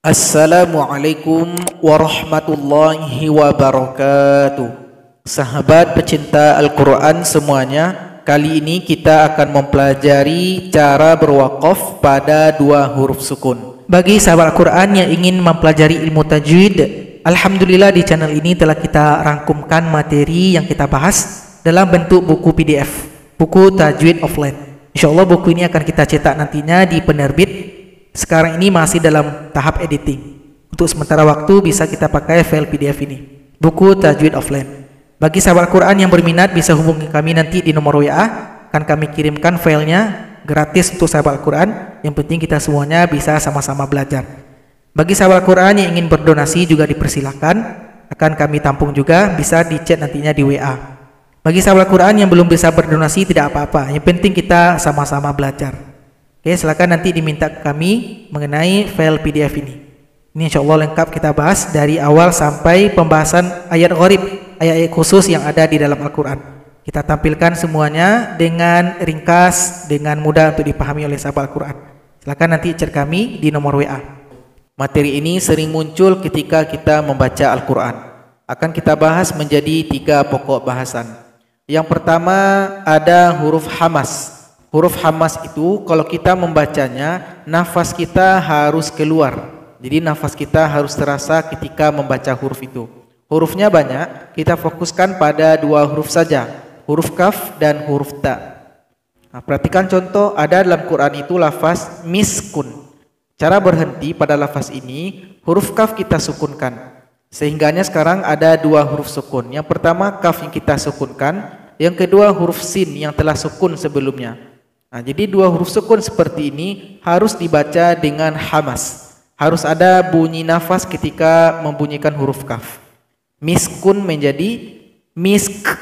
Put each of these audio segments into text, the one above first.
Assalamualaikum warahmatullahi wabarakatuh. Sahabat pecinta Al-Quran semuanya, kali ini kita akan mempelajari cara berwaqaf pada dua huruf sukun. Bagi sahabat Al-Quran yang ingin mempelajari ilmu tajwid, alhamdulillah di channel ini telah kita rangkumkan materi yang kita bahas dalam bentuk buku PDF, buku Tajwid Offline. Insyaallah buku ini akan kita cetak nantinya di penerbit. Sekarang ini masih dalam tahap editing. Untuk sementara waktu bisa kita pakai file PDF ini, buku Tajwid Offline. Bagi sahabat Quran yang berminat bisa hubungi kami nanti di nomor WA. Akan kami kirimkan filenya gratis untuk sahabat Quran. Yang penting kita semuanya bisa sama-sama belajar. Bagi sahabat Quran yang ingin berdonasi juga dipersilakan. Akan kami tampung juga, bisa di chat nantinya di WA. Bagi sahabat Quran yang belum bisa berdonasi tidak apa-apa. Yang penting kita sama-sama belajar. Oke, silakan nanti diminta ke kami mengenai file PDF ini. Ini insyaallah lengkap kita bahas dari awal sampai pembahasan ayat gharib, ayat-ayat khusus yang ada di dalam Al-Quran. Kita tampilkan semuanya dengan ringkas, dengan mudah untuk dipahami oleh sahabat Al-Quran. Silakan nanti chat kami di nomor WA. Materi ini sering muncul ketika kita membaca Al-Quran. Akan kita bahas menjadi 3 pokok bahasan. Yang pertama ada huruf hamas. Huruf hamas itu kalau kita membacanya, nafas kita harus keluar. Jadi nafas kita harus terasa ketika membaca huruf itu. Hurufnya banyak, kita fokuskan pada 2 huruf saja, huruf kaf dan huruf ta. Nah, perhatikan contoh ada dalam Quran itu lafaz miskun. Cara berhenti pada lafaz ini, huruf kaf kita sukunkan. Sehingganya sekarang ada 2 huruf sukun. Yang pertama kaf yang kita sukunkan, yang kedua huruf sin yang telah sukun sebelumnya. Nah, jadi 2 huruf sukun seperti ini harus dibaca dengan hamas. Harus ada bunyi nafas ketika membunyikan huruf kaf. Miskun menjadi misk,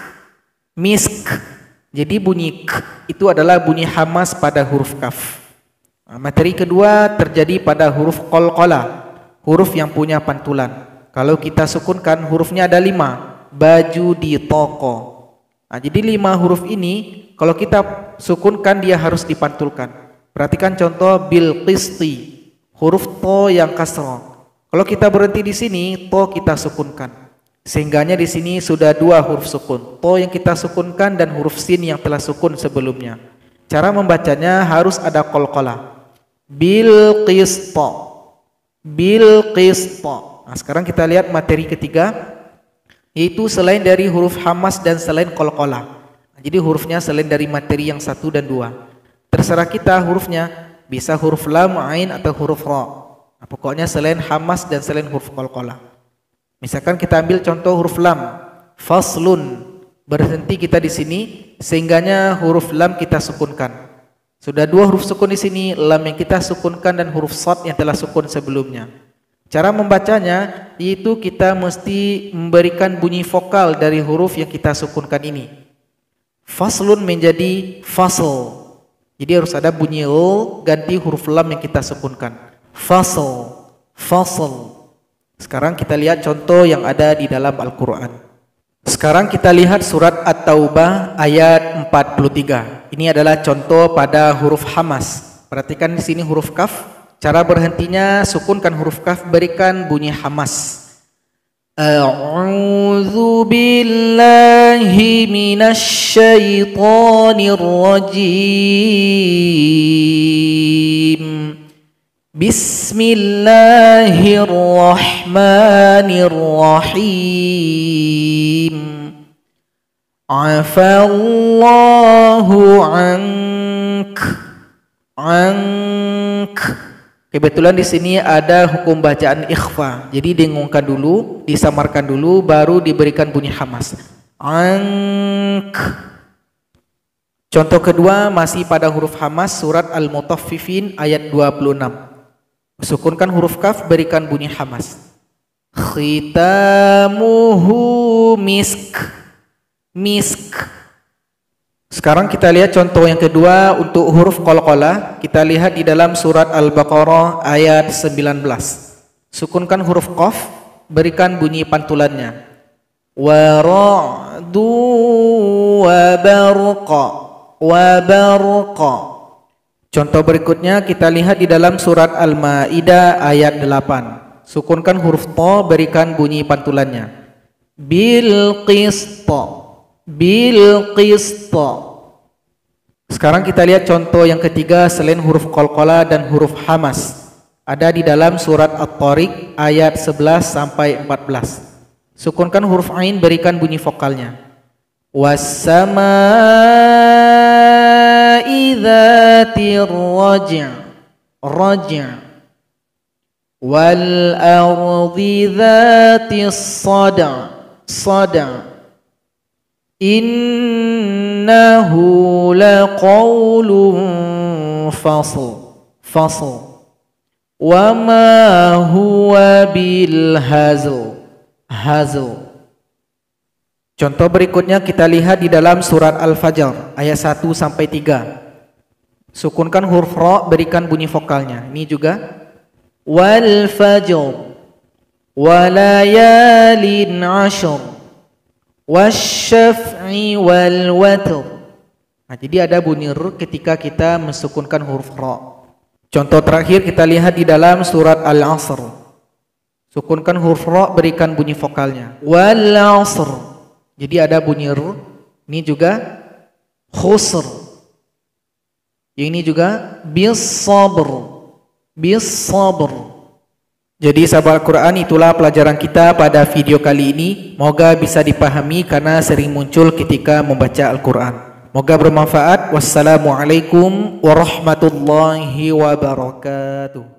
misk. Jadi bunyi k itu adalah bunyi hamas pada huruf kaf. Nah, materi kedua terjadi pada huruf qalqalah, huruf yang punya pantulan. Kalau kita sukunkan hurufnya ada 5, baju di toko. Nah, jadi 5 huruf ini kalau kita sukunkan dia harus dipantulkan. Perhatikan contoh bil qisti, huruf to yang kasroh. Kalau kita berhenti di sini, to kita sukunkan. Sehingganya di sini sudah 2 huruf sukun, to yang kita sukunkan dan huruf sin yang telah sukun sebelumnya. Cara membacanya harus ada qalqalah. Bil qisto, bil qisto. Nah, sekarang kita lihat materi ketiga, yaitu selain dari huruf hamas dan selain qalqalah. Jadi hurufnya selain dari materi yang 1 dan 2. Terserah kita hurufnya, bisa huruf lam, ain atau huruf ra. Nah, pokoknya selain hamas dan selain huruf qalqalah. Misalkan kita ambil contoh huruf lam, faslun. Berhenti kita di sini, sehingganya huruf lam kita sukunkan. Sudah 2 huruf sukun di sini, lam yang kita sukunkan dan huruf shad yang telah sukun sebelumnya. Cara membacanya yaitu kita mesti memberikan bunyi vokal dari huruf yang kita sukunkan ini. Faslun menjadi fasl. Jadi harus ada bunyi l ganti huruf lam yang kita sukunkan. Fasl, fasl. Sekarang kita lihat contoh yang ada di dalam Al-Quran. Sekarang kita lihat surat At-Taubah ayat 43. Ini adalah contoh pada huruf hamas. Perhatikan di sini huruf kaf. Cara berhentinya sukunkan huruf kaf, berikan bunyi hamas. A'udzu billahi minasy syaithanir rajim. Bismillahirrahmanirrahim. Afallahu ank, ank. Kebetulan di sini ada hukum bacaan ikhfa. Jadi dengungkan dulu, disamarkan dulu, baru diberikan bunyi hamas. Ank. Contoh kedua masih pada huruf hamas, surat Al-Mutaffifin ayat 26. Sukunkan huruf kaf, berikan bunyi hamas. Khitamuhu misk, misk. Sekarang kita lihat contoh yang kedua untuk huruf qalqalah. Kita lihat di dalam surat Al-Baqarah ayat 19. Sukunkan huruf qaf, berikan bunyi pantulannya. Wa ra'du wa barqa, wa barqa. Contoh berikutnya kita lihat di dalam surat Al-Maidah ayat 8. Sukunkan huruf ta, berikan bunyi pantulannya. Bil qista. Bil qista. Sekarang kita lihat contoh yang ketiga selain huruf qalqalah dan huruf hamas. Ada di dalam surat At-Tariq ayat 11 sampai 14. Sukunkan huruf ain, berikan bunyi vokalnya. Was-samaa'i dzatir raj'. Raj'. Wal ardi dzatis sad'. Sad'. Innahu laqawlun fasl. Fasl. Wa ma huwa bil hazl. Hazl. Contoh berikutnya kita lihat di dalam surat Al-Fajr ayat 1 sampai 3. Sukunkan huruf ra, berikan bunyi vokalnya. Ini juga wal fajr wa layalin 'ashr wasyaf'i wal watr. Nah, jadi ada bunyi r ketika kita mensukunkan huruf ra. Contoh terakhir kita lihat di dalam surat Al-Asr. Sukunkan huruf ra, berikan bunyi vokalnya. Wal 'asr. Jadi ada bunyi r. Ini juga khusr. Ini juga bis sabr. Bis sabr. Jadi sahabat Al-Quran, itulah pelajaran kita pada video kali ini. Moga bisa dipahami karena sering muncul ketika membaca Al-Quran. Moga bermanfaat. Wassalamualaikum warahmatullahi wabarakatuh.